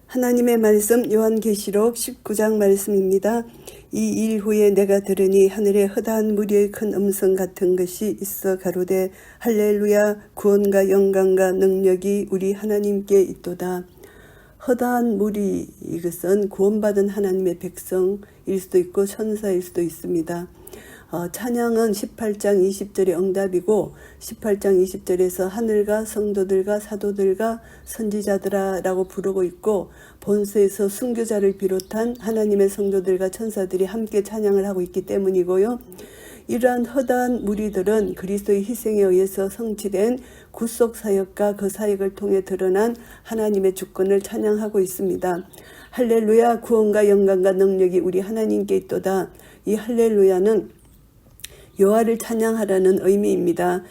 하나님의 말씀 요한계시록 19장 말씀입니다. 이 일 후에 내가 들으니 하늘에 허다한 무리의 큰 음성 같은 것이 있어 가로되 할렐루야 구원과 영광과 능력이 우리 하나님께 있도다. 허다한 무리, 이것은 구원받은 하나님의 백성일 수도 있고 천사일 수도 있습니다. 찬양은 18장 20절의 응답이고 18장 20절에서 하늘과 성도들과 사도들과 선지자들아 라고 부르고 있고 본서에서 순교자를 비롯한 하나님의 성도들과 천사들이 함께 찬양을 하고 있기 때문이고요. 이러한 허다한 무리들은 그리스도의 희생에 의해서 성취된 구속사역과 그 사역을 통해 드러난 하나님의 주권을 찬양하고 있습니다. 할렐루야 구원과 영광과 능력이 우리 하나님께 있도다. 이 할렐루야는 여호와를 찬양하라는 의미입니다.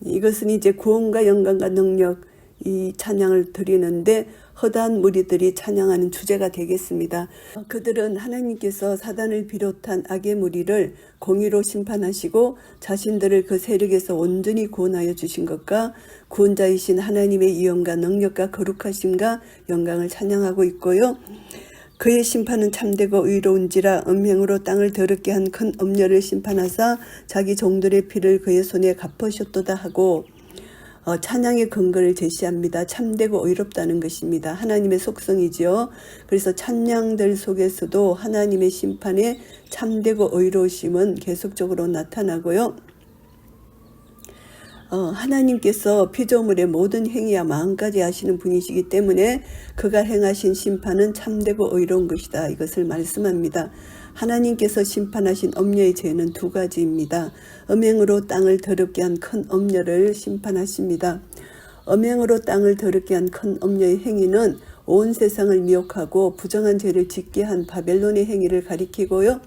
이것은 이제 구원과 영광과 능력 이 찬양을 드리는데 허다한 무리들이 찬양하는 주제가 되겠습니다. 그들은 하나님께서 사단을 비롯한 악의 무리를 공의로 심판하시고 자신들을 그 세력에서 온전히 구원하여 주신 것과 구원자이신 하나님의 위엄과 능력과 거룩하심과 영광을 찬양하고 있고요. 그의 심판은 참되고 의로운지라 음행으로 땅을 더럽게 한 큰 음녀를 심판하사 자기 종들의 피를 그의 손에 갚으셨도다 하고 찬양의 근거를 제시합니다. 참되고 의롭다는 것입니다. 하나님의 속성이지요. 그래서 찬양들 속에서도 하나님의 심판에 참되고 의로우심은 계속적으로 나타나고요. 하나님께서 피조물의 모든 행위와 마음까지 아시는 분이시기 때문에 그가 행하신 심판은 참되고 의로운 것이다. 이것을 말씀합니다. 하나님께서 심판하신 음녀의 죄는 두 가지입니다. 음행으로 땅을 더럽게 한 큰 음녀를 심판하십니다. 음행으로 땅을 더럽게 한 큰 음녀의 행위는 온 세상을 미혹하고 부정한 죄를 짓게 한 바벨론의 행위를 가리키고요.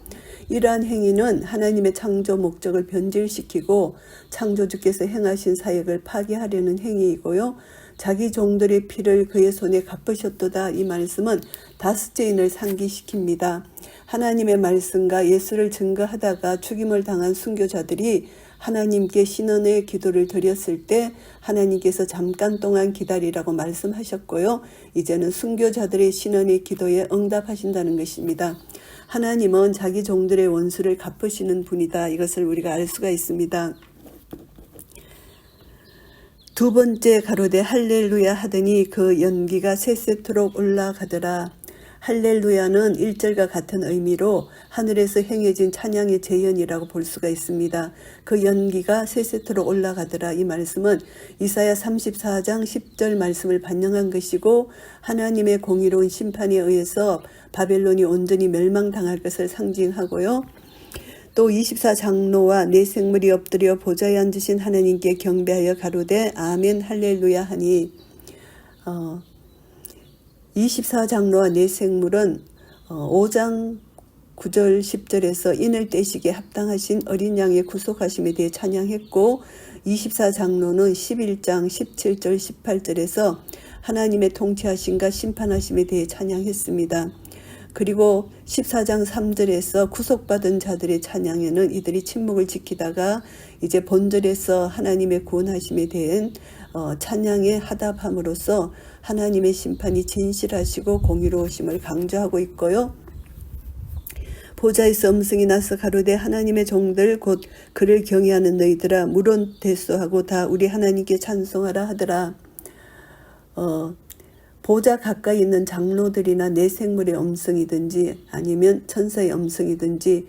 이러한 행위는 하나님의 창조 목적을 변질시키고 창조주께서 행하신 사역을 파괴하려는 행위이고요. 자기 종들의 피를 그의 손에 갚으셨도다. 이 말씀은 다스제인을 상기시킵니다. 하나님의 말씀과 예수를 증거하다가 죽임을 당한 순교자들이 하나님께 신원의 기도를 드렸을 때 하나님께서 잠깐 동안 기다리라고 말씀하셨고요. 이제는 순교자들의 신원의 기도에 응답하신다는 것입니다. 하나님은 자기 종들의 원수를 갚으시는 분이다. 이것을 우리가 알 수가 있습니다. 두 번째 가로되 할렐루야 하더니 그 연기가 세세토록 올라가더라. 할렐루야는 1절과 같은 의미로 하늘에서 행해진 찬양의 재현이라고 볼 수가 있습니다. 그 연기가 세세토록 올라가더라. 이 말씀은 이사야 34장 10절 말씀을 반영한 것이고 하나님의 공의로운 심판에 의해서 바벨론이 온전히 멸망당할 것을 상징하고요. 또 24장로와 네 생물이 엎드려 보좌에 앉으신 하나님께 경배하여 가로되 아멘 할렐루야 하니 24장로와 네 생물은 5장 9절 10절에서 인을 떼시기에 합당하신 어린 양의 구속하심에 대해 찬양했고 24장로는 11장 17절 18절에서 하나님의 통치하심과 심판하심에 대해 찬양했습니다. 그리고 14장 3절에서 구속받은 자들의 찬양에는 이들이 침묵을 지키다가 이제 본절에서 하나님의 구원하심에 대한 찬양에 하답함으로써 하나님의 심판이 진실하시고 공의로우심을 강조하고 있고요. 보좌에서 음성이 나서 가로되 하나님의 종들 곧 그를 경외하는 너희들아 물론 대수하고 다 우리 하나님께 찬송하라 하더라. 보좌 가까이 있는 장로들이나 내 생물의 음성이든지 아니면 천사의 음성이든지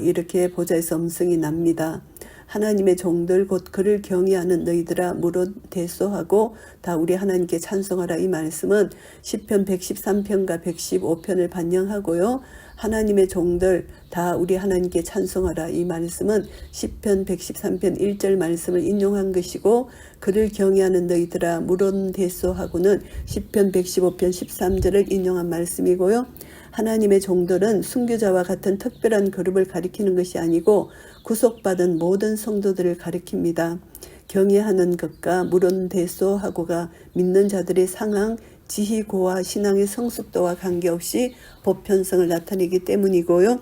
이렇게 보좌에서 음성이 납니다. 하나님의 종들 곧 그를 경외하는 너희들아 물론 대소하고 다 우리 하나님께 찬송하라. 이 말씀은 시편 113편과 115편을 반영하고요. 하나님의 종들 다 우리 하나님께 찬송하라. 이 말씀은 시편 113편 1절 말씀을 인용한 것이고 그를 경외하는 너희들아 물론 대소하고는 시편 115편 13절을 인용한 말씀이고요. 하나님의 종들은 순교자와 같은 특별한 그룹을 가리키는 것이 아니고 구속받은 모든 성도들을 가리킵니다. 경외하는 것과 물론 대소하고가 믿는 자들의 상황, 지희고와 신앙의 성숙도와 관계없이 보편성을 나타내기 때문이고요.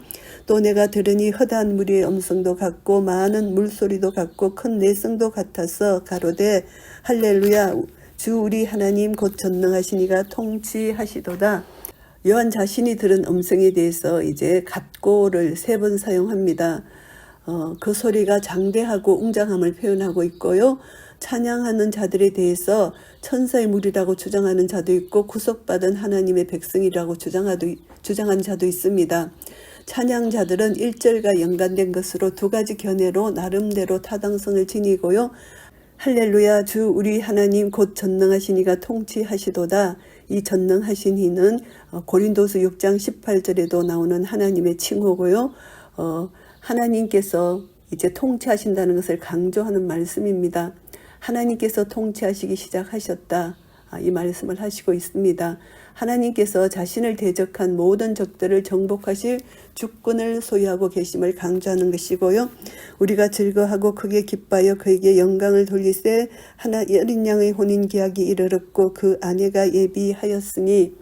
또 내가 들으니 허다한 무리의 음성도 같고 많은 물소리도 같고 큰 내성도 같아서 가로되 할렐루야 주 우리 하나님 곧 전능하신 이가 통치하시도다. 요한 자신이 들은 음성에 대해서 이제 같고를 3번 사용합니다. 그 소리가 장대하고 웅장함을 표현하고 있고요. 찬양하는 자들에 대해서 천사의 무리라고 주장하는 자도 있고 구속받은 하나님의 백성이라고 주장하는 자도 있습니다. 찬양자들은 1절과 연관된 것으로 2가지 견해로 나름대로 타당성을 지니고요. 할렐루야 주 우리 하나님 곧 전능하신 이가 통치하시도다. 이 전능하신 이는 고린도서 6장 18절에도 나오는 하나님의 칭호고요. 하나님께서 이제 통치하신다는 것을 강조하는 말씀입니다. 하나님께서 통치하시기 시작하셨다. 이 말씀을 하시고 있습니다. 하나님께서 자신을 대적한 모든 적들을 정복하실 주권을 소유하고 계심을 강조하는 것이고요. 우리가 즐거워하고 크게 기뻐하여 그에게 영광을 돌리세 어린 양의 혼인 계약이 이르렀고 그 아내가 예비하였으니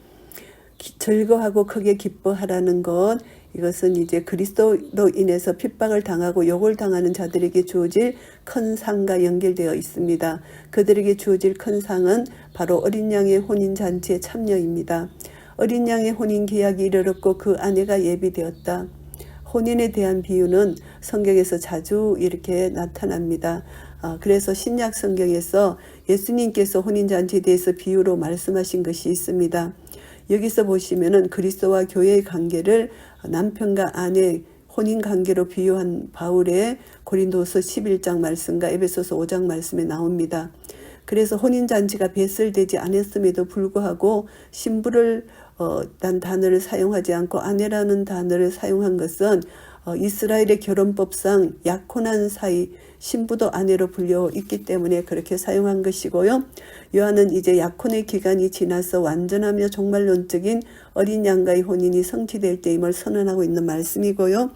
즐거워하고 크게 기뻐하라는 것 이것은 이제 그리스도로 인해서 핍박을 당하고 욕을 당하는 자들에게 주어질 큰 상과 연결되어 있습니다. 그들에게 주어질 큰 상은 바로 어린 양의 혼인잔치에 참여입니다. 어린 양의 혼인 계약이 이르렀고 그 아내가 예비되었다. 혼인에 대한 비유는 성경에서 자주 이렇게 나타납니다. 그래서 신약 성경에서 예수님께서 혼인잔치에 대해서 비유로 말씀하신 것이 있습니다. 여기서 보시면은 그리스도와 교회의 관계를 남편과 아내 혼인 관계로 비유한 바울의 고린도서 11장 말씀과 에베소서 5장 말씀에 나옵니다. 그래서 혼인잔치가 배설되지 않았음에도 불구하고 신부를 란 단어를 사용하지 않고 아내라는 단어를 사용한 것은 이스라엘의 결혼법상 약혼한 사이 신부도 아내로 불려 있기 때문에 그렇게 사용한 것이고요. 요한은 이제 약혼의 기간이 지나서 완전하며 종말론적인 어린 양과의 혼인이 성취될 때임을 선언하고 있는 말씀이고요.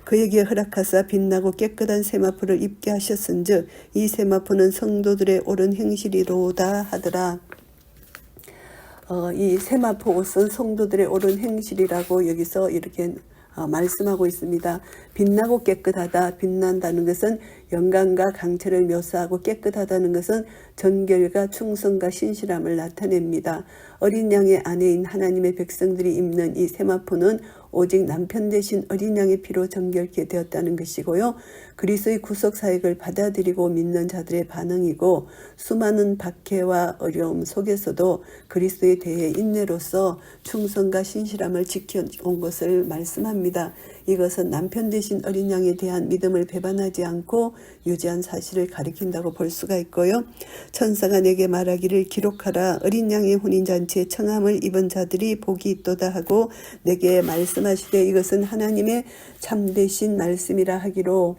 그에게 허락하사 빛나고 깨끗한 세마포를 입게 하셨은즉 이 세마포는 성도들의 옳은 행실이로다 하더라. 이 세마포 옷은 성도들의 옳은 행실이라고 여기서 이렇게 말씀하고 있습니다. 빛나고 깨끗하다. 빛난다는 것은 영광과 강철을 묘사하고 깨끗하다는 것은 정결과 충성과 신실함을 나타냅니다. 어린 양의 아내인 하나님의 백성들이 입는 이 세마포는 오직 남편 대신 어린 양의 피로 정결케 되었다는 것이고요. 그리스도의 구속 사역을 받아들이고 믿는 자들의 반응이고 수많은 박해와 어려움 속에서도 그리스도에 대해 인내로서 충성과 신실함을 지켜온 것을 말씀합니다. 이것은 남편 대신 어린 양에 대한 믿음을 배반하지 않고 유지한 사실을 가리킨다고 볼 수가 있고요. 천사가 내게 말하기를 기록하라. 어린 양의 혼인잔치에 청함을 입은 자들이 복이 있도다 하고 내게 말씀하시되 이것은 하나님의 참되신 말씀이라 하기로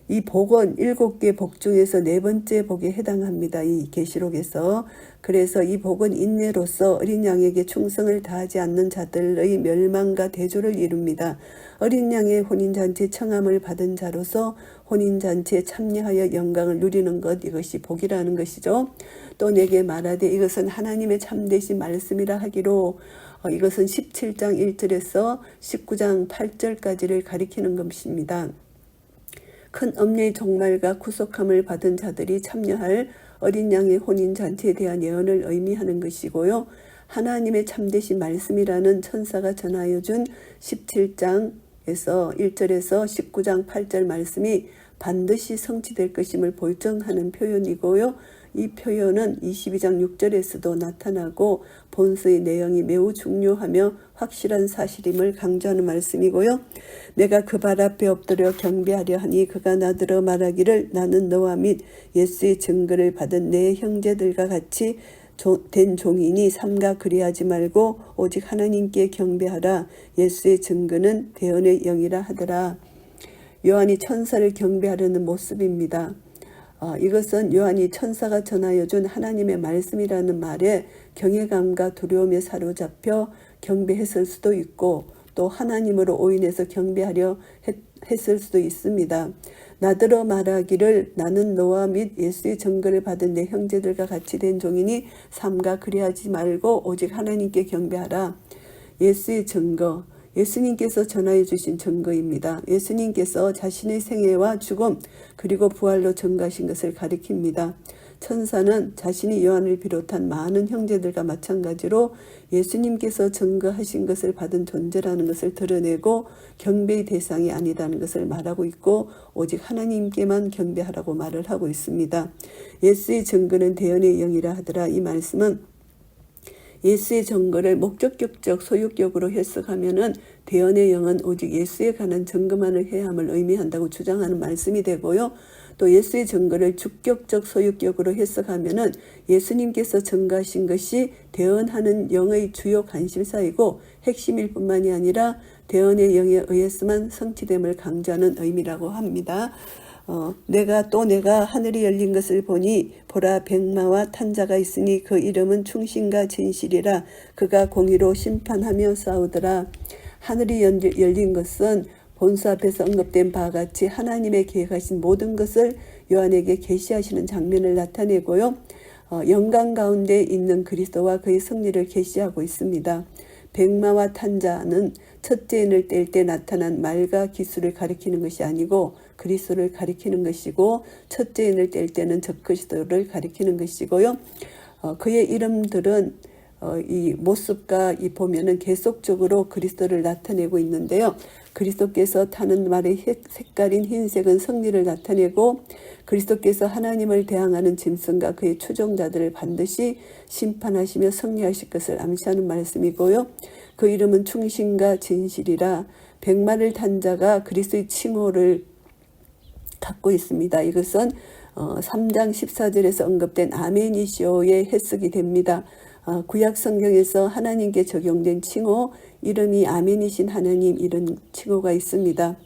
이 복은 7개 복 중에서 4번째 복에 해당합니다. 이 계시록에서. 그래서 이 복은 인내로서 어린 양에게 충성을 다하지 않는 자들의 멸망과 대조를 이룹니다. 어린 양의 혼인잔치에 청함을 받은 자로서 혼인잔치에 참여하여 영광을 누리는 것 이것이 복이라는 것이죠. 또 내게 말하되 이것은 하나님의 참되신 말씀이라 하기로 이것은 17장 1절에서 19장 8절까지를 가리키는 것입니다. 큰 엄례의 종말과 구속함을 받은 자들이 참여할 어린 양의 혼인잔치에 대한 예언을 의미하는 것이고요. 하나님의 참되신 말씀이라는 천사가 전하여 준 17장에서 1절에서 19장 8절 말씀이 반드시 성취될 것임을 볼정하는 표현이고요. 이 표현은 22장 6절에서도 나타나고 본서의 내용이 매우 중요하며 확실한 사실임을 강조하는 말씀이고요. 내가 그 발 앞에 엎드려 경배하려 하니 그가 나더러 말하기를 나는 너와 및 예수의 증거를 받은 내 형제들과 같이 된 종이니 삼가 그리하지 말고 오직 하나님께 경배하라. 예수의 증거는 대언의 영이라 하더라. 요한이 천사를 경배하려는 모습입니다. 이것은 요한이 천사가 전하여 준 하나님의 말씀이라는 말에 경외감과 두려움에 사로잡혀 경배했을 수도 있고 또 하나님으로 오인해서 경배하려 했을 수도 있습니다. 나더러 말하기를 나는 너와 및 예수의 증거를 받은 내 형제들과 같이 된 종이니 삼가 그리하지 말고 오직 하나님께 경배하라. 예수의 증거, 예수님께서 전하여 주신 증거입니다. 예수님께서 자신의 생애와 죽음 그리고 부활로 증거하신 것을 가리킵니다. 천사는 자신이 요한을 비롯한 많은 형제들과 마찬가지로 예수님께서 증거하신 것을 받은 존재라는 것을 드러내고 경배의 대상이 아니라는 것을 말하고 있고 오직 하나님께만 경배하라고 말을 하고 있습니다. 예수의 증거는 대언의 영이라 하더라. 이 말씀은 예수의 증거를 목적격적 소유격으로 해석하면은 대언의 영은 오직 예수에 관한 증거만을 해야 함을 의미한다고 주장하는 말씀이 되고요. 또 예수의 증거를 주격적 소유격으로 해석하면은 예수님께서 증거하신 것이 대언하는 영의 주요 관심사이고 핵심일 뿐만이 아니라 대언의 영에 의해서만 성취됨을 강조하는 의미라고 합니다. 내가 하늘이 열린 것을 보니 보라 백마와 탄자가 있으니 그 이름은 충신과 진실이라. 그가 공의로 심판하며 싸우더라. 하늘이 열린 것은 본수 앞에서 언급된 바와 같이 하나님의 계획하신 모든 것을 요한에게 계시하시는 장면을 나타내고요. 영광 가운데 있는 그리스도와 그의 승리를 계시하고 있습니다. 백마와 탄자는 첫째 인을 뗄 때 나타난 말과 기술을 가리키는 것이 아니고 그리스도를 가리키는 것이고, 첫째 인을 뗄 때는 적그리스도를 가리키는 것이고요. 그의 이름들은 이 모습과 이 보면은 계속적으로 그리스도를 나타내고 있는데요. 그리스도께서 타는 말의 색깔인 흰색은 승리를 나타내고, 그리스도께서 하나님을 대항하는 짐승과 그의 추종자들을 반드시 심판하시며 승리하실 것을 암시하는 말씀이고요. 그 이름은 충신과 진실이라. 백마를 탄 자가 그리스도의 칭호를 갖고 있습니다. 이것은 3장 14절에서 언급된 아멘이시오의 해석이 됩니다. 구약 성경에서 하나님께 적용된 칭호, 이름이 아멘이신 하나님, 이런 칭호가 있습니다.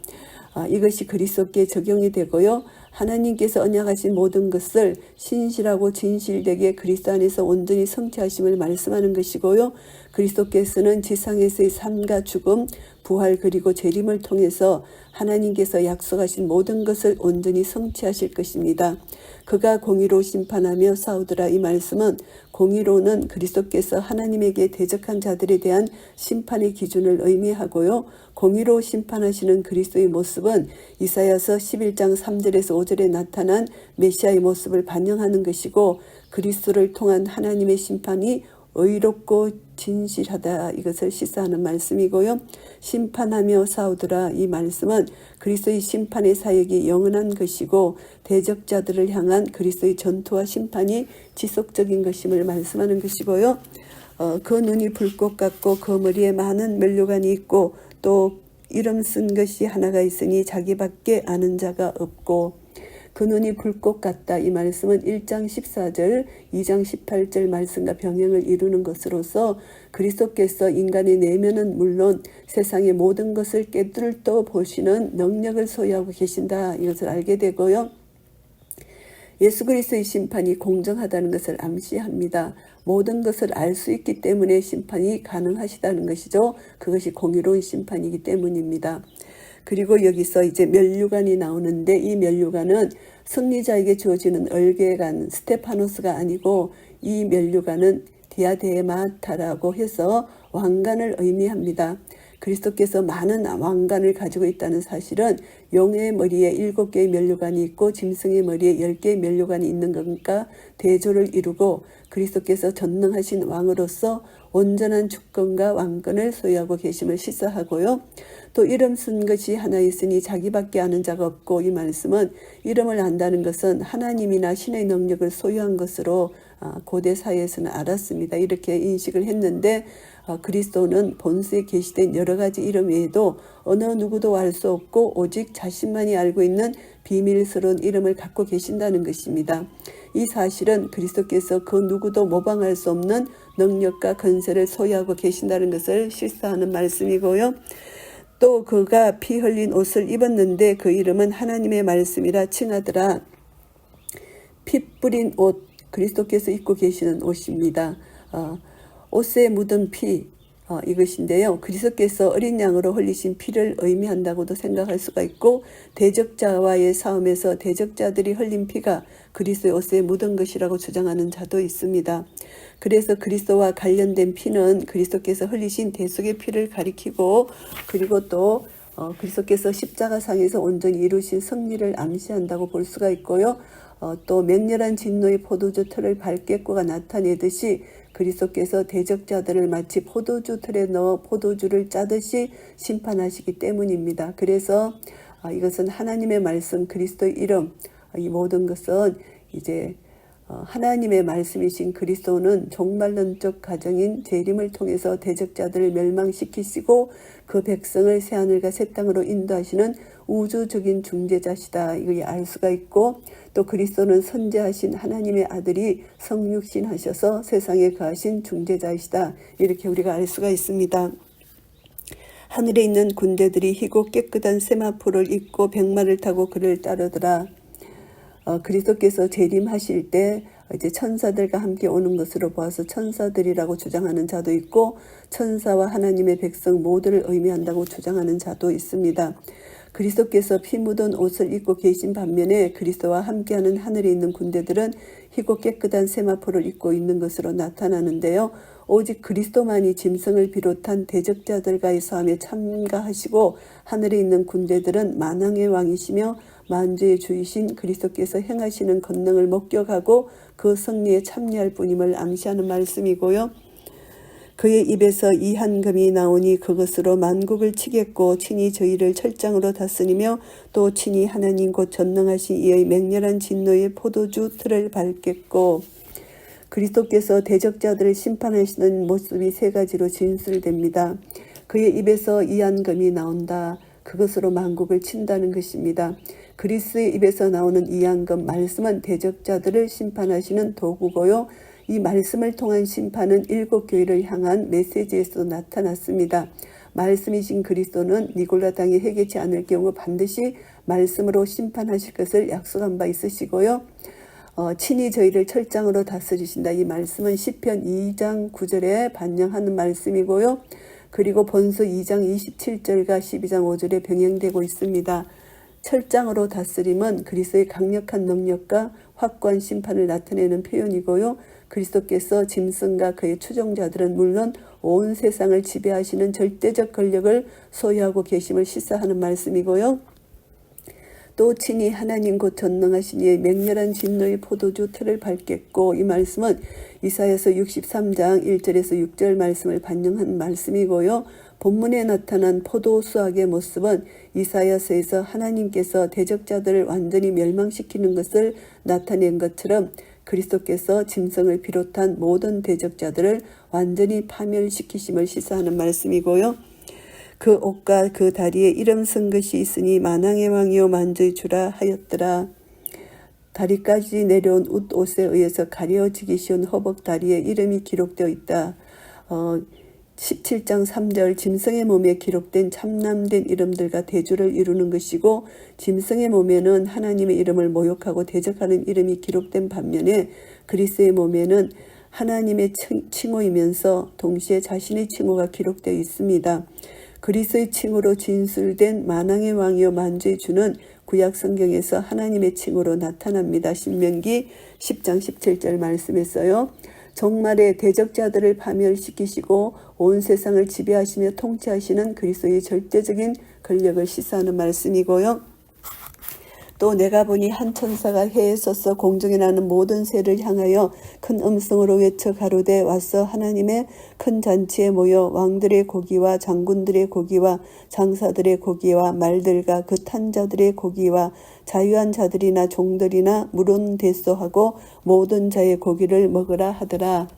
이것이 그리스도께 적용이 되고요. 하나님께서 언약하신 모든 것을 신실하고 진실되게 그리스도 안에서 온전히 성취하심을 말씀하는 것이고요. 그리스도께서는 지상에서의 삶과 죽음, 부활 그리고 재림을 통해서 하나님께서 약속하신 모든 것을 온전히 성취하실 것입니다. 그가 공의로 심판하며 싸우더라. 이 말씀은 공의로는 그리스도께서 하나님에게 대적한 자들에 대한 심판의 기준을 의미하고요. 공의로 심판하시는 그리스도의 모습은 이사야서 11장 3절에서 5절에 나타난 메시아의 모습을 반영하는 것이고, 그리스도를 통한 하나님의 심판이 의롭고 진실하다, 이것을 시사하는 말씀이고요. 심판하며 싸우더라. 이 말씀은 그리스도의 심판의 사역이 영원한 것이고 대적자들을 향한 그리스도의 전투와 심판이 지속적인 것임을 말씀하는 것이고요. 그 눈이 불꽃 같고 그 머리에 많은 면류관이 있고 또 이름 쓴 것이 하나가 있으니 자기밖에 아는 자가 없고, 그 눈이 불꽃 같다. 이 말씀은 1장 14절, 2장 18절 말씀과 병행을 이루는 것으로서 그리스도께서 인간의 내면은 물론 세상의 모든 것을 깨뚫어 보시는 능력을 소유하고 계신다, 이것을 알게 되고요. 예수 그리스도의 심판이 공정하다는 것을 암시합니다. 모든 것을 알 수 있기 때문에 심판이 가능하시다는 것이죠. 그것이 공의로운 심판이기 때문입니다. 그리고 여기서 이제 면류관이 나오는데, 이 면류관은 승리자에게 주어지는 얼개관 스테파노스가 아니고 이 면류관은 디아데마타라고 해서 왕관을 의미합니다. 그리스도께서 많은 왕관을 가지고 있다는 사실은 용의 머리에 7개의 면류관이 있고 짐승의 머리에 10개의 면류관이 있는 것과 대조를 이루고, 그리스도께서 전능하신 왕으로서 온전한 주권과 왕권을 소유하고 계심을 시사하고요. 또 이름 쓴 것이 하나 있으니 자기밖에 아는 자가 없고, 이 말씀은 이름을 안다는 것은 하나님이나 신의 능력을 소유한 것으로 고대 사회에서는 알았습니다. 이렇게 인식을 했는데, 그리스도는 본수에 계시된 여러 가지 이름 외에도 어느 누구도 알 수 없고 오직 자신만이 알고 있는 비밀스러운 이름을 갖고 계신다는 것입니다. 이 사실은 그리스도께서 그 누구도 모방할 수 없는 능력과 권세를 소유하고 계신다는 것을 실사하는 말씀이고요. 또 그가 피 흘린 옷을 입었는데 그 이름은 하나님의 말씀이라 칭하더라. 피 뿌린 옷, 그리스도께서 입고 계시는 옷입니다. 옷에 묻은 피, 이것인데요. 그리스도께서 어린 양으로 흘리신 피를 의미한다고도 생각할 수가 있고, 대적자와의 싸움에서 대적자들이 흘린 피가 그리스도의 옷에 묻은 것이라고 주장하는 자도 있습니다. 그래서 그리스도와 관련된 피는 그리스도께서 흘리신 대속의 피를 가리키고, 그리고 또 그리스도께서 십자가상에서 온전히 이루신 승리를 암시한다고 볼 수가 있고요. 또 맹렬한 진노의 포도주 틀을 밟겠고가 나타내듯이 그리스도께서 대적자들을 마치 포도주 틀에 넣어 포도주를 짜듯이 심판하시기 때문입니다. 그래서 이것은 하나님의 말씀, 그리스도의 이름, 이 모든 것은 이제 하나님의 말씀이신 그리스도는 종말론적 가정인 재림을 통해서 대적자들을 멸망시키시고 그 백성을 새하늘과 새 땅으로 인도하시는 우주적인 중재자시다. 이걸 알 수가 있고, 또 그리스도는 선지하신 하나님의 아들이 성육신 하셔서 세상에 거하신 중재자이시다. 이렇게 우리가 알 수가 있습니다. 하늘에 있는 군대들이 희고 깨끗한 세마포를 입고 백마를 타고 그를 따르더라. 그리스도께서 재림하실 때 이제 천사들과 함께 오는 것으로 보아서 천사들이라고 주장하는 자도 있고, 천사와 하나님의 백성 모두를 의미한다고 주장하는 자도 있습니다. 그리스도께서 피 묻은 옷을 입고 계신 반면에 그리스도와 함께하는 하늘에 있는 군대들은 희고 깨끗한 세마포를 입고 있는 것으로 나타나는데요. 오직 그리스도만이 짐승을 비롯한 대적자들과의 싸움에 참가하시고, 하늘에 있는 군대들은 만왕의 왕이시며 만주의 주이신 그리스도께서 행하시는 권능을 목격하고 그 승리에 참여할 뿐임을 암시하는 말씀이고요. 그의 입에서 이 한금이 나오니 그것으로 만국을 치겠고 친히 저희를 철장으로 다스리며 또 친히 하나님 곧 전능하신 이의 맹렬한 진노의 포도주 틀을 밟겠고, 그리스도께서 대적자들을 심판하시는 모습이 세 가지로 진술됩니다. 그의 입에서 이 한금이 나온다. 그것으로 만국을 친다는 것입니다. 그리스의 입에서 나오는 이 한금 말씀은 대적자들을 심판하시는 도구고요. 이 말씀을 통한 심판은 일곱 교회를 향한 메시지에서 나타났습니다. 말씀이신 그리스도는 니골라 당이 회개치 않을 경우 반드시 말씀으로 심판하실 것을 약속한 바 있으시고요. 친히 저희를 철장으로 다스리신다. 이 말씀은 시편 2장 9절에 반영하는 말씀이고요. 그리고 본서 2장 27절과 12장 5절에 병행되고 있습니다. 철장으로 다스림은 그리스도의 강력한 능력과 확고한 심판을 나타내는 표현이고요. 그리스도께서 짐승과 그의 추종자들은 물론 온 세상을 지배하시는 절대적 권력을 소유하고 계심을 시사하는 말씀이고요. 또 친히 하나님 곧 전능하신 이의 맹렬한 진노의 포도주 틀을 밟겠고, 이 말씀은 이사야서 63장 1절에서 6절 말씀을 반영한 말씀이고요. 본문에 나타난 포도 수확의 모습은 이사야서에서 하나님께서 대적자들을 완전히 멸망시키는 것을 나타낸 것처럼 그리스도께서 짐승을 비롯한 모든 대적자들을 완전히 파멸시키심을 시사하는 말씀이고요. 그 옷과 그 다리에 이름 쓴 것이 있으니 만왕의 왕이요 만주의 주라 하였더라. 다리까지 내려온 옷에 의해서 가려지기 쉬운 허벅 다리에 이름이 기록되어 있다. 17장 3절 짐승의 몸에 기록된 참남된 이름들과 대조를 이루는 것이고, 짐승의 몸에는 하나님의 이름을 모욕하고 대적하는 이름이 기록된 반면에 그리스도의 몸에는 하나님의 칭호이면서 동시에 자신의 칭호가 기록되어 있습니다. 그리스도의 칭호로 진술된 만왕의 왕이요 만주의 주는 구약 성경에서 하나님의 칭호로 나타납니다. 신명기 10장 17절 말씀에서요. 종말의 대적자들을 파멸시키시고 온 세상을 지배하시며 통치하시는 그리스도의 절대적인 권력을 시사하는 말씀이고요. 또 내가 보니 한 천사가 해에 솟아 공중에 나는 모든 새를 향하여 큰 음성으로 외쳐 가로되 와서 하나님의 큰 잔치에 모여 왕들의 고기와 장군들의 고기와 장사들의 고기와 말들과 그 탄 자들의 고기와 자유한 자들이나 종들이나 물은 대소하고 모든 자의 고기를 먹으라 하더라.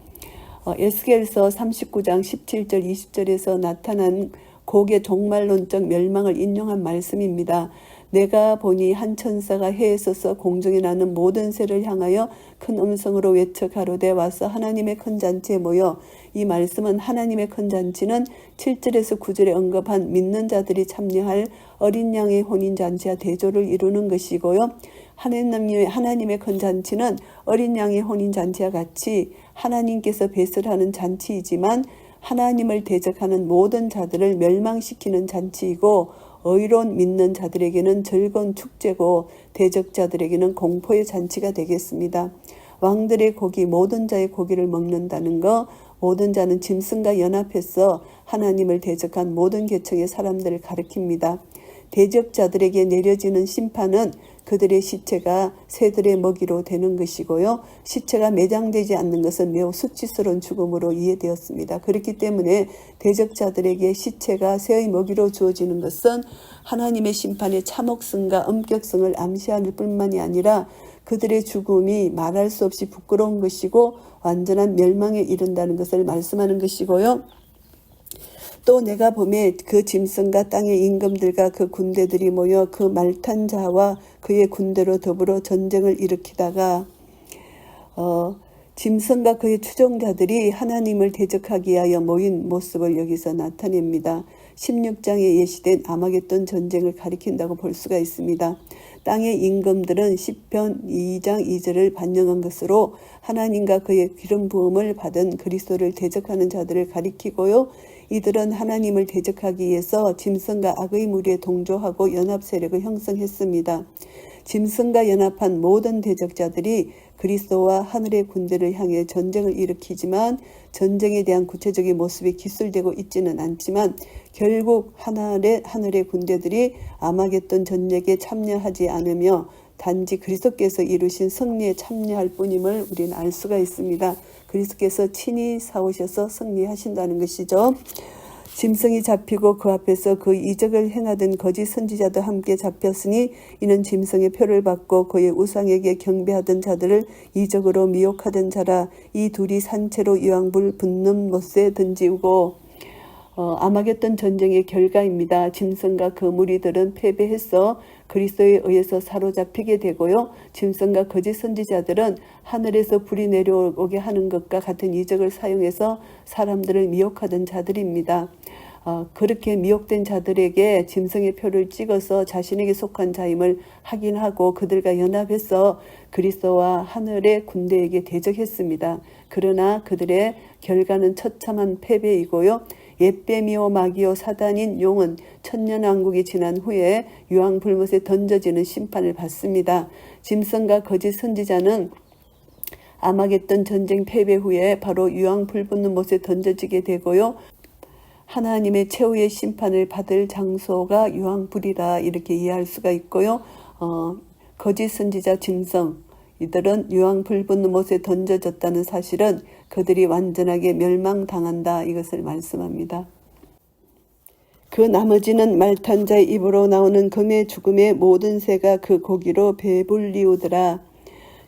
에스겔서 39장 17절 20절에서 나타난 고기의 종말론적 멸망을 인용한 말씀입니다. 내가 보니 한 천사가 해에 솟아 공중에 나는 모든 새를 향하여 큰 음성으로 외쳐 가로되 와서 하나님의 큰 잔치에 모여. 이 말씀은 하나님의 큰 잔치는 7절에서 9절에 언급한 믿는 자들이 참여할 어린 양의 혼인잔치와 대조를 이루는 것이고요. 하나님의 큰 잔치는 어린 양의 혼인잔치와 같이 하나님께서 배설하는 잔치이지만 하나님을 대적하는 모든 자들을 멸망시키는 잔치이고, 의로운 믿는 자들에게는 즐거운 축제고 대적자들에게는 공포의 잔치가 되겠습니다. 왕들의 고기, 모든 자의 고기를 먹는다는 것, 모든 자는 짐승과 연합해서 하나님을 대적한 모든 계층의 사람들을 가리킵니다. 대적자들에게 내려지는 심판은 그들의 시체가 새들의 먹이로 되는 것이고요. 시체가 매장되지 않는 것은 매우 수치스러운 죽음으로 이해되었습니다. 그렇기 때문에 대적자들에게 시체가 새의 먹이로 주어지는 것은 하나님의 심판의 참혹성과 엄격성을 암시할 뿐만이 아니라 그들의 죽음이 말할 수 없이 부끄러운 것이고 완전한 멸망에 이른다는 것을 말씀하는 것이고요. 또 내가 보매 그 짐승과 땅의 임금들과 그 군대들이 모여 그 말탄 자와 그의 군대로 더불어 전쟁을 일으키다가 짐승과 그의 추종자들이 하나님을 대적하기 위하여 모인 모습을 여기서 나타냅니다. 16장에 예시된 아마겟돈 전쟁을 가리킨다고 볼 수가 있습니다. 땅의 임금들은 시편 2장 2절을 반영한 것으로 하나님과 그의 기름 부음을 받은 그리스도를 대적하는 자들을 가리키고요. 이들은 하나님을 대적하기 위해서 짐승과 악의 무리에 동조하고 연합 세력을 형성했습니다. 짐승과 연합한 모든 대적자들이 그리스도와 하늘의 군대를 향해 전쟁을 일으키지만 전쟁에 대한 구체적인 모습이 기술되고 있지는 않지만 결국 하늘의 군대들이 아마겟돈 전쟁에 참여하지 않으며 단지 그리스도께서 이루신 승리에 참여할 뿐임을 우리는 알 수가 있습니다. 그리스도께서 친히 싸우셔서 승리하신다는 것이죠. 짐승이 잡히고 그 앞에서 그 이적을 행하던 거짓 선지자도 함께 잡혔으니 이는 짐승의 표를 받고 그의 우상에게 경배하던 자들을 이적으로 미혹하던 자라. 이 둘이 산채로 이왕불 붙는 못에 던지고 아마겟돈 전쟁의 결과입니다. 짐승과 그 무리들은 패배해서 그리스도에 의해서 사로잡히게 되고요. 짐승과 거짓 선지자들은 하늘에서 불이 내려오게 하는 것과 같은 이적을 사용해서 사람들을 미혹하던 자들입니다. 그렇게 미혹된 자들에게 짐승의 표를 찍어서 자신에게 속한 자임을 확인하고 그들과 연합해서 그리스도와 하늘의 군대에게 대적했습니다. 그러나 그들의 결과는 처참한 패배이고요. 옛뱀이요 마귀요 사단인 용은 천년왕국이 지난 후에 유황불못에 던져지는 심판을 받습니다. 짐승과 거짓 선지자는 아마겟돈 전쟁 패배 후에 바로 유황불 붙는 못에 던져지게 되고요. 하나님의 최후의 심판을 받을 장소가 유황불이라 이렇게 이해할 수가 있고요. 거짓 선지자 짐승 이들은 유황불 붙는 못에 던져졌다는 사실은 그들이 완전하게 멸망당한다 이것을 말씀합니다. 그 나머지는 말탄 자의 입으로 나오는 금의 죽음의 모든 새가 그 고기로 배불리우더라.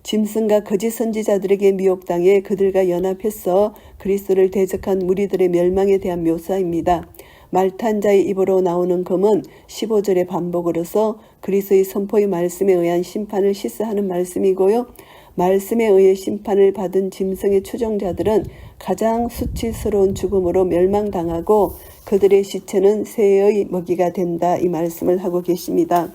짐승과 거짓 선지자들에게 미혹당해 그들과 연합해서 그리스도를 대적한 무리들의 멸망에 대한 묘사입니다. 말탄 자의 입으로 나오는 금은 15절의 반복으로서 그리스도의 선포의 말씀에 의한 심판을 시사하는 말씀이고요. 말씀에 의해 심판을 받은 짐승의 추종자들은 가장 수치스러운 죽음으로 멸망당하고 그들의 시체는 새의 먹이가 된다 이 말씀을 하고 계십니다.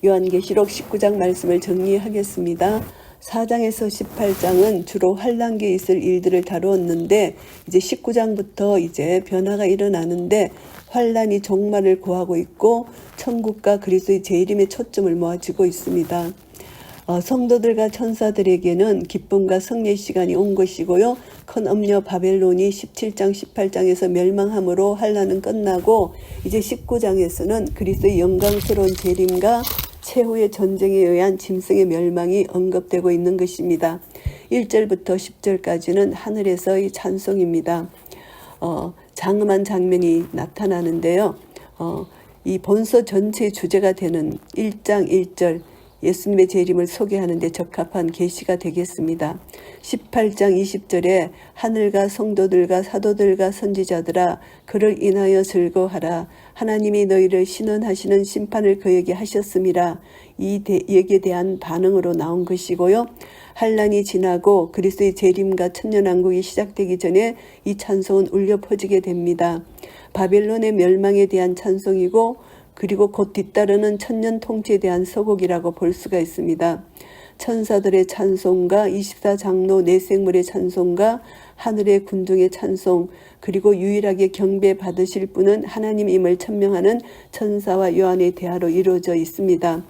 요한계시록 19장 말씀을 정리하겠습니다. 4장에서 18장은 주로 환란기에 있을 일들을 다루었는데 이제 19장부터 이제 변화가 일어나는데 환란이 종말을 구하고 있고 천국과 그리스도의 재림에 초점을 모아지고 있습니다. 성도들과 천사들에게는 기쁨과 승리의 시간이 온 것이고요. 큰 음녀 바벨론이 17장 18장에서 멸망함으로 환란은 끝나고 이제 19장에서는 그리스도의 영광스러운 재림과 최후의 전쟁에 의한 짐승의 멸망이 언급되고 있는 것입니다. 1절부터 10절까지는 하늘에서의 찬송입니다. 장엄한 장면이 나타나는데요. 이 본서 전체의 주제가 되는 1장 1절 예수님의 재림을 소개하는 데 적합한 계시가 되겠습니다. 18장 20절에 하늘과 성도들과 사도들과 선지자들아 그를 인하여 즐거워하라. 하나님이 너희를 신원하시는 심판을 그에게 하셨음이라. 이 얘기에 대한 반응으로 나온 것이고요. 환란이 지나고 그리스도의 재림과 천년왕국이 시작되기 전에 이 찬송은 울려 퍼지게 됩니다. 바벨론의 멸망에 대한 찬송이고 그리고 곧 뒤따르는 천년 통치에 대한 서곡이라고 볼 수가 있습니다. 천사들의 찬송과 24장로 내생물의 찬송과 하늘의 군중의 찬송 그리고 유일하게 경배 받으실 분은 하나님임을 천명하는 천사와 요한의 대화로 이루어져 있습니다.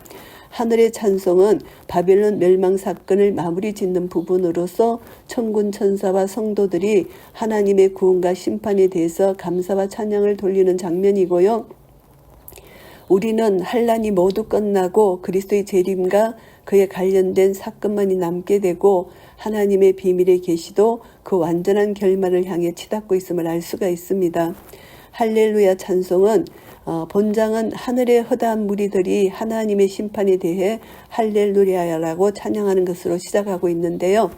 하늘의 찬송은 바벨론 멸망 사건을 마무리 짓는 부분으로서 천군 천사와 성도들이 하나님의 구원과 심판에 대해서 감사와 찬양을 돌리는 장면이고요. 우리는 환난이 모두 끝나고 그리스도의 재림과 그에 관련된 사건만이 남게 되고 하나님의 비밀의 계시도 그 완전한 결말을 향해 치닫고 있음을 알 수가 있습니다. 할렐루야 찬송은 본장은 하늘의 허다한 무리들이 하나님의 심판에 대해 할렐루야라고 찬양하는 것으로 시작하고 있는데요.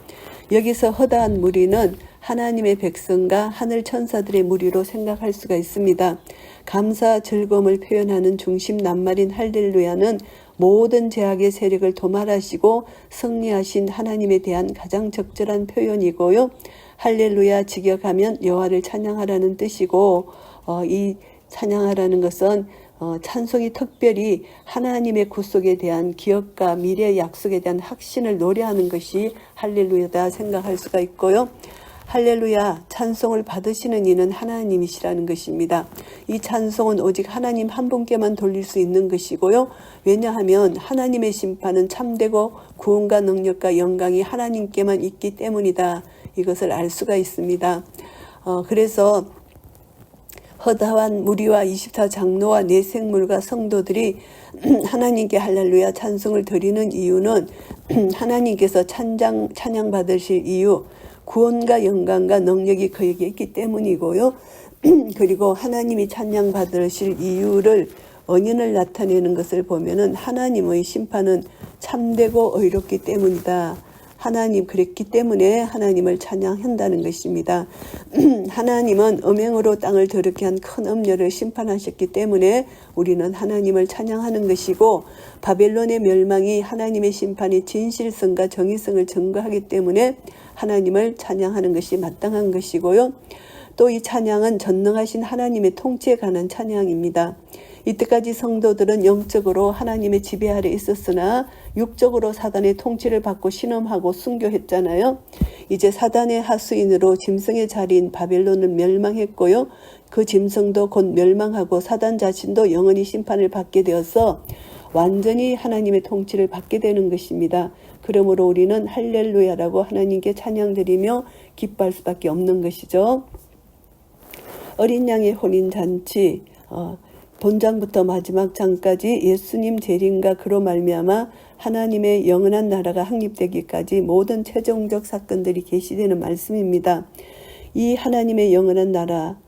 여기서 허다한 무리는 하나님의 백성과 하늘 천사들의 무리로 생각할 수가 있습니다. 감사 즐거움을 표현하는 중심 낱말인 할렐루야는 모든 제약의 세력을 도말하시고 승리하신 하나님에 대한 가장 적절한 표현이고요. 할렐루야 직역하면 여호와를 찬양하라는 뜻이고 이 찬양하라는 것은 찬송이 특별히 하나님의 구속에 대한 기억과 미래의 약속에 대한 확신을 노래하는 것이 할렐루야다 생각할 수가 있고요. 할렐루야 찬송을 받으시는 이는 하나님이시라는 것입니다. 이 찬송은 오직 하나님 한 분께만 돌릴 수 있는 것이고요. 왜냐하면 하나님의 심판은 참되고 구원과 능력과 영광이 하나님께만 있기 때문이다. 이것을 알 수가 있습니다. 그래서 허다한 무리와 24장로와 내생물과 성도들이 하나님께 할렐루야 찬송을 드리는 이유는 하나님께서 찬양 받으실 이유, 구원과 영광과 능력이 그에게 있기 때문이고요. 그리고 하나님이 찬양 받으실 이유를 원인을 나타내는 것을 보면은 하나님의 심판은 참되고 의롭기 때문이다. 하나님 그랬기 때문에 하나님을 찬양한다는 것입니다. 하나님은 음행으로 땅을 더럽게 한 큰 음녀를 심판하셨기 때문에 우리는 하나님을 찬양하는 것이고 바벨론의 멸망이 하나님의 심판이 진실성과 정의성을 증거하기 때문에 하나님을 찬양하는 것이 마땅한 것이고요. 또 이 찬양은 전능하신 하나님의 통치에 관한 찬양입니다. 이때까지 성도들은 영적으로 하나님의 지배 아래 있었으나 육적으로 사단의 통치를 받고 신음하고 순교했잖아요. 이제 사단의 하수인으로 짐승의 자리인 바벨론은 멸망했고요. 그 짐승도 곧 멸망하고 사단 자신도 영원히 심판을 받게 되어서 완전히 하나님의 통치를 받게 되는 것입니다. 그러므로 우리는 할렐루야라고 하나님께 찬양드리며 기뻐할 수밖에 없는 것이죠. 어린 양의 혼인잔치 본장부터 마지막 장까지 예수님 재림과 그로 말미암아 하나님의 영원한 나라가 확립되기까지 모든 최종적 사건들이 계시되는 말씀입니다. 이 하나님의 영원한 나라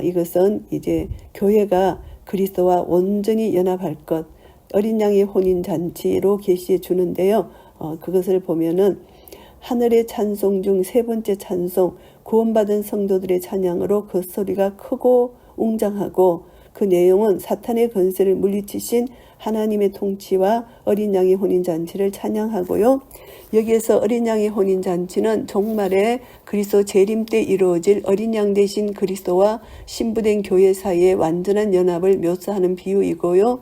이것은 이제 교회가 그리스도와 온전히 연합할 것 어린 양의 혼인 잔치로 계시해 주는데요. 그것을 보면은 하늘의 찬송 중 세 번째 찬송 구원받은 성도들의 찬양으로 그 소리가 크고 웅장하고 그 내용은 사탄의 권세를 물리치신 하나님의 통치와 어린 양의 혼인잔치를 찬양하고요. 여기에서 어린 양의 혼인잔치는 종말에 그리스도 재림 때 이루어질 어린 양 대신 그리스도와 신부된 교회 사이의 완전한 연합을 묘사하는 비유이고요.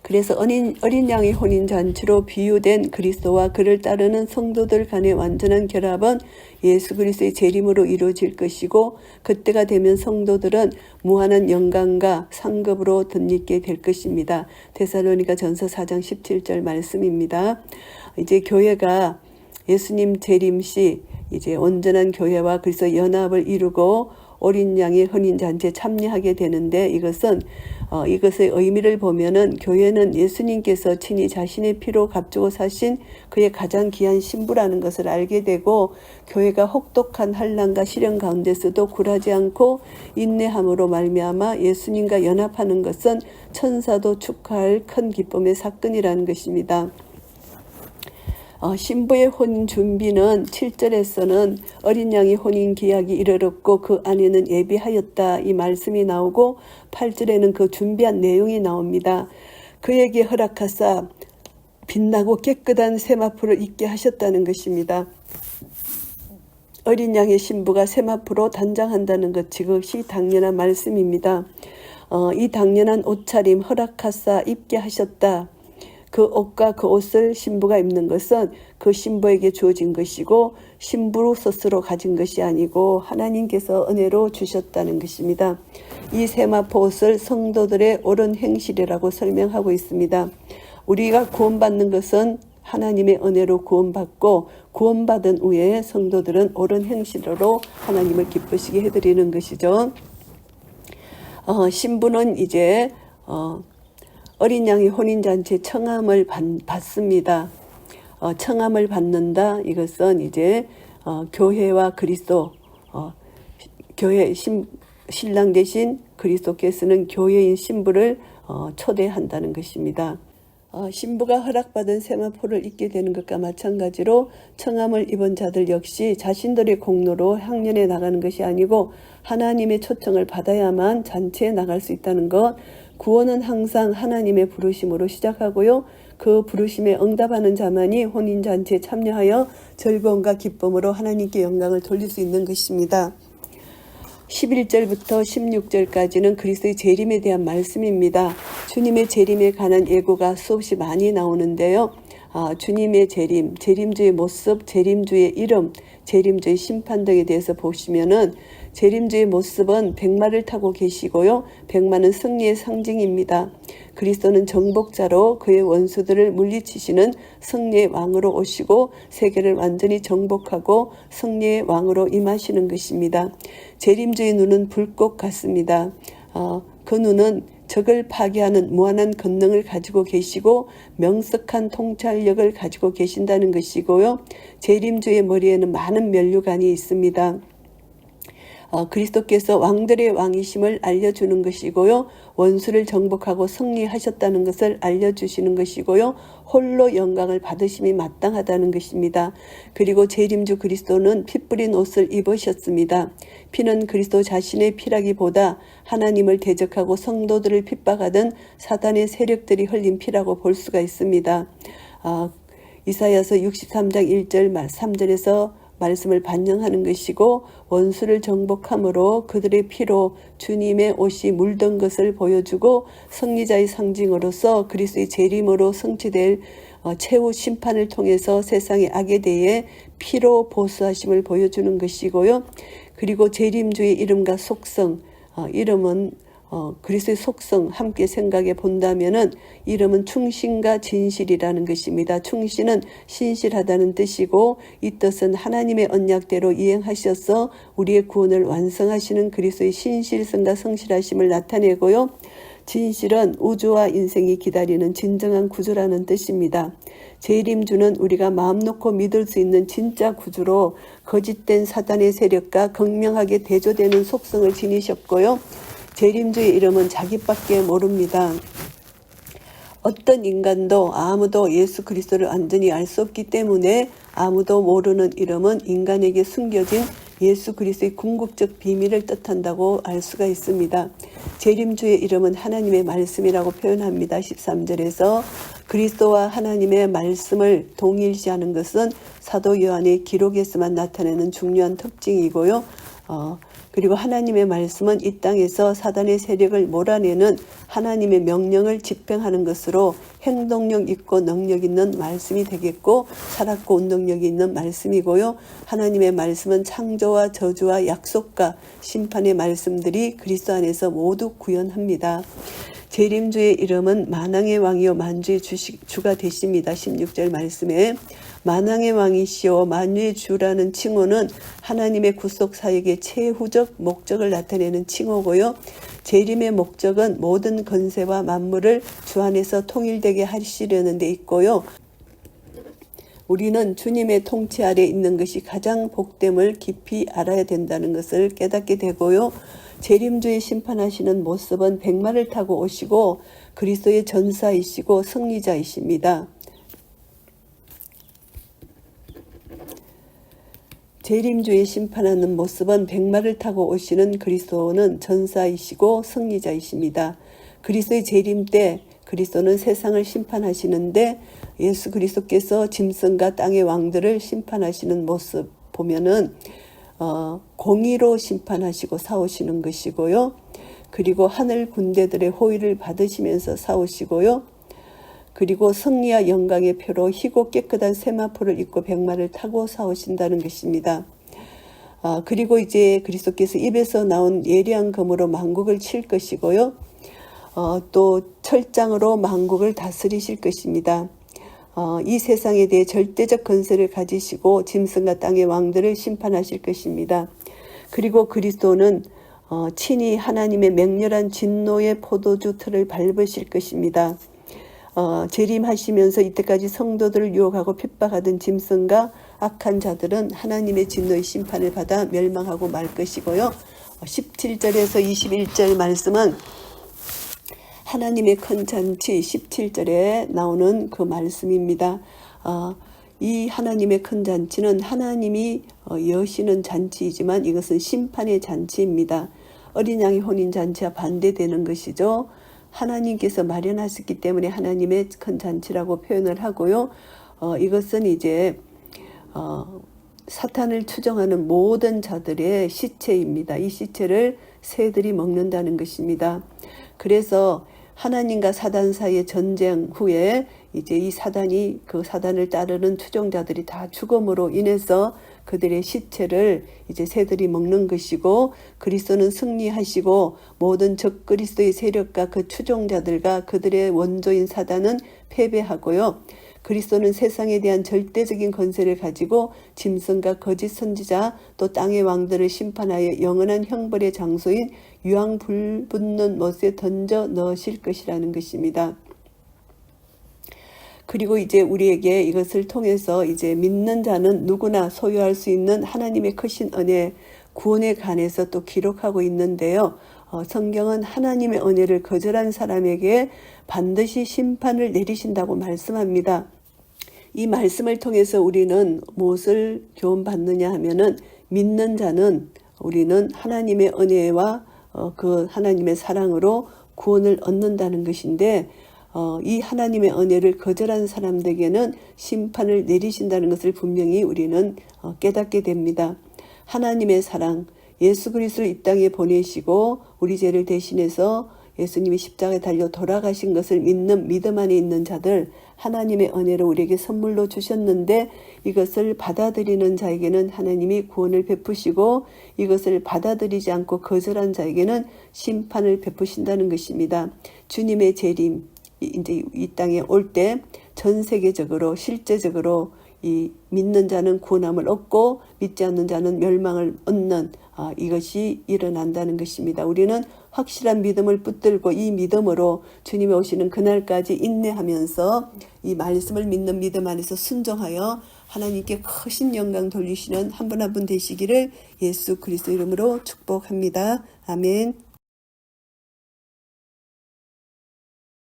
그래서 어린 양의 혼인잔치로 비유된 그리스도와 그를 따르는 성도들 간의 완전한 결합은 예수 그리스도의 재림으로 이루어질 것이고 그때가 되면 성도들은 무한한 영광과 상급으로 덧입게 될 것입니다. 데살로니가 전서 4장 17절 말씀입니다. 이제 교회가 예수님 재림 시 이제 온전한 교회와 그리스도 연합을 이루고 어린 양의 혼인잔치에 참여하게 되는데 이것의 의미를 보면은 교회는 예수님께서 친히 자신의 피로 값주고 사신 그의 가장 귀한 신부라는 것을 알게 되고 교회가 혹독한 환난과 시련 가운데서도 굴하지 않고 인내함으로 말미암아 예수님과 연합하는 것은 천사도 축하할 큰 기쁨의 사건이라는 것입니다. 신부의 혼인 준비는 7절에서는 어린 양의 혼인 기약이 이르렀고 그 안에는 예비하였다 이 말씀이 나오고 8절에는 그 준비한 내용이 나옵니다. 그에게 허락하사 빛나고 깨끗한 세마포를 입게 하셨다는 것입니다. 어린 양의 신부가 세마포로 단장한다는 것 그것이 당연한 말씀입니다. 이 당연한 옷차림 허락하사 입게 하셨다. 그 옷과 그 옷을 신부가 입는 것은 그 신부에게 주어진 것이고 신부 스스로 가진 것이 아니고 하나님께서 은혜로 주셨다는 것입니다. 이 세마포 옷을 성도들의 옳은 행실이라고 설명하고 있습니다. 우리가 구원받는 것은 하나님의 은혜로 구원받고 구원받은 후에 성도들은 옳은 행실로 하나님을 기쁘시게 해드리는 것이죠. 신부는 이제 어린 양의 혼인잔치에 청함을 받습니다. 청함을 받는다. 이것은 이제 교회와 그리스도, 교회 신랑 대신 그리스도께서는 교회인 신부를 초대한다는 것입니다. 신부가 허락받은 세마포를 입게 되는 것과 마찬가지로 청함을 입은 자들 역시 자신들의 공로로 향년에 나가는 것이 아니고 하나님의 초청을 받아야만 잔치에 나갈 수 있다는 것. 구원은 항상 하나님의 부르심으로 시작하고요. 그 부르심에 응답하는 자만이 혼인잔치에 참여하여 즐거움과 기쁨으로 하나님께 영광을 돌릴 수 있는 것입니다. 11절부터 16절까지는 그리스도의 재림에 대한 말씀입니다. 주님의 재림에 관한 예고가 수없이 많이 나오는데요. 주님의 재림, 재림주의 모습, 재림주의 이름, 재림주의 심판 등에 대해서 보시면은 재림주의 모습은 백마를 타고 계시고요. 백마는 승리의 상징입니다. 그리스도는 정복자로 그의 원수들을 물리치시는 승리의 왕으로 오시고 세계를 완전히 정복하고 승리의 왕으로 임하시는 것입니다. 재림주의 눈은 불꽃 같습니다. 그 눈은 적을 파괴하는 무한한 권능을 가지고 계시고 명석한 통찰력을 가지고 계신다는 것이고요. 재림주의 머리에는 많은 면류관이 있습니다. 그리스도께서 왕들의 왕이심을 알려주는 것이고요. 원수를 정복하고 승리하셨다는 것을 알려주시는 것이고요. 홀로 영광을 받으심이 마땅하다는 것입니다. 그리고 재림주 그리스도는 피 뿌린 옷을 입으셨습니다. 피는 그리스도 자신의 피라기보다 하나님을 대적하고 성도들을 핍박하던 사단의 세력들이 흘린 피라고 볼 수가 있습니다. 이사야서 63장 1절 3절에서 말씀을 반영하는 것이고 원수를 정복함으로 그들의 피로 주님의 옷이 물든 것을 보여주고 승리자의 상징으로서 그리스도의 재림으로 성취될 최후 심판을 통해서 세상의 악에 대해 피로 보수하심을 보여주는 것이고요. 그리고 재림주의 이름과 속성, 이름은 그리스도의 속성 함께 생각해 본다면은 이름은 충신과 진실이라는 것입니다. 충신은 신실하다는 뜻이고 이 뜻은 하나님의 언약대로 이행하셔서 우리의 구원을 완성하시는 그리스도의 신실성과 성실하심을 나타내고요. 진실은 우주와 인생이 기다리는 진정한 구주라는 뜻입니다. 재림주는 우리가 마음 놓고 믿을 수 있는 진짜 구주로 거짓된 사단의 세력과 극명하게 대조되는 속성을 지니셨고요. 재림주의 이름은 자기밖에 모릅니다. 어떤 인간도 아무도 예수 그리스도를 완전히 알 수 없기 때문에 아무도 모르는 이름은 인간에게 숨겨진 예수 그리스도의 궁극적 비밀을 뜻한다고 알 수가 있습니다. 재림주의 이름은 하나님의 말씀이라고 표현합니다. 13절에서 그리스도와 하나님의 말씀을 동일시하는 것은 사도 요한의 기록에서만 나타내는 중요한 특징이고요. 그리고 하나님의 말씀은 이 땅에서 사단의 세력을 몰아내는 하나님의 명령을 집행하는 것으로 행동력 있고 능력 있는 말씀이 되겠고 살았고 운동력이 있는 말씀이고요. 하나님의 말씀은 창조와 저주와 약속과 심판의 말씀들이 그리스도 안에서 모두 구현합니다. 재림주의 이름은 만왕의 왕이요 만주의 주가 되십니다. 16절 말씀에 만왕의 왕이시오 만유의 주라는 칭호는 하나님의 구속 사역의 최후적 목적을 나타내는 칭호고요. 재림의 목적은 모든 권세와 만물을 주 안에서 통일되게 하시려는 데 있고요. 우리는 주님의 통치 아래 있는 것이 가장 복됨을 깊이 알아야 된다는 것을 깨닫게 되고요. 재림주의 심판하시는 모습은 백마를 타고 오시고 그리스도의 전사이시고 승리자이십니다. 재림주의 심판하는 모습은 백마를 타고 오시는 그리스도는 전사이시고 승리자이십니다. 그리스도의 재림 때 그리스도는 세상을 심판하시는데 예수 그리스도께서 짐승과 땅의 왕들을 심판하시는 모습 보면은 공의로 심판하시고 싸우시는 것이고요. 그리고 하늘 군대들의 호의를 받으시면서 싸우시고요. 그리고 승리와 영광의 표로 희고 깨끗한 세마포를 입고 백마를 타고 싸우신다는 것입니다. 그리고 이제 그리스도께서 입에서 나온 예리한 검으로 만국을 칠 것이고요. 또 철장으로 만국을 다스리실 것입니다. 이 세상에 대해 절대적 권세를 가지시고 짐승과 땅의 왕들을 심판하실 것입니다. 그리고 그리스도는 친히 하나님의 맹렬한 진노의 포도주 틀을 밟으실 것입니다. 재림하시면서 이때까지 성도들을 유혹하고 핍박하던 짐승과 악한 자들은 하나님의 진노의 심판을 받아 멸망하고 말 것이고요. 17절에서 21절 말씀은 하나님의 큰 잔치 17절에 나오는 그 말씀입니다. 이 하나님의 큰 잔치는 하나님이 여시는 잔치이지만 이것은 심판의 잔치입니다. 어린 양의 혼인 잔치와 반대되는 것이죠. 하나님께서 마련하셨기 때문에 하나님의 큰 잔치라고 표현을 하고요. 이것은 이제 사탄을 추종하는 모든 자들의 시체입니다. 이 시체를 새들이 먹는다는 것입니다. 그래서 하나님과 사단 사이의 전쟁 후에 이제 이 사단이 그 사단을 따르는 추종자들이 다 죽음으로 인해서 그들의 시체를 이제 새들이 먹는 것이고, 그리스도는 승리하시고 모든 적그리스도의 세력과 그 추종자들과 그들의 원조인 사단은 패배하고요. 그리스도는 세상에 대한 절대적인 권세를 가지고 짐승과 거짓 선지자 또 땅의 왕들을 심판하여 영원한 형벌의 장소인 유황 불 붙는 못에 던져 넣으실 것이라는 것입니다. 그리고 이제 우리에게 이것을 통해서 이제 믿는 자는 누구나 소유할 수 있는 하나님의 크신 은혜, 구원에 관해서 또 기록하고 있는데요. 성경은 하나님의 은혜를 거절한 사람에게 반드시 심판을 내리신다고 말씀합니다. 이 말씀을 통해서 우리는 무엇을 교훈받느냐 하면은, 믿는 자는 우리는 하나님의 은혜와 그 하나님의 사랑으로 구원을 얻는다는 것인데, 이 하나님의 은혜를 거절한 사람들에게는 심판을 내리신다는 것을 분명히 우리는 깨닫게 됩니다. 하나님의 사랑, 예수 그리스도를 이 땅에 보내시고 우리 죄를 대신해서 예수님이 십자가에 달려 돌아가신 것을 믿는 믿음 안에 있는 자들, 하나님의 은혜를 우리에게 선물로 주셨는데 이것을 받아들이는 자에게는 하나님이 구원을 베푸시고, 이것을 받아들이지 않고 거절한 자에게는 심판을 베푸신다는 것입니다. 주님의 재림, 이제 이 땅에 올 때 전 세계적으로 실제적으로 이 믿는 자는 구원함을 얻고 믿지 않는 자는 멸망을 얻는 이것이 일어난다는 것입니다. 우리는 확실한 믿음을 붙들고 이 믿음으로 주님이 오시는 그날까지 인내하면서 이 말씀을 믿는 믿음 안에서 순종하여 하나님께 크신 영광 돌리시는 한 분 한 분 되시기를 예수 그리스도 이름으로 축복합니다. 아멘.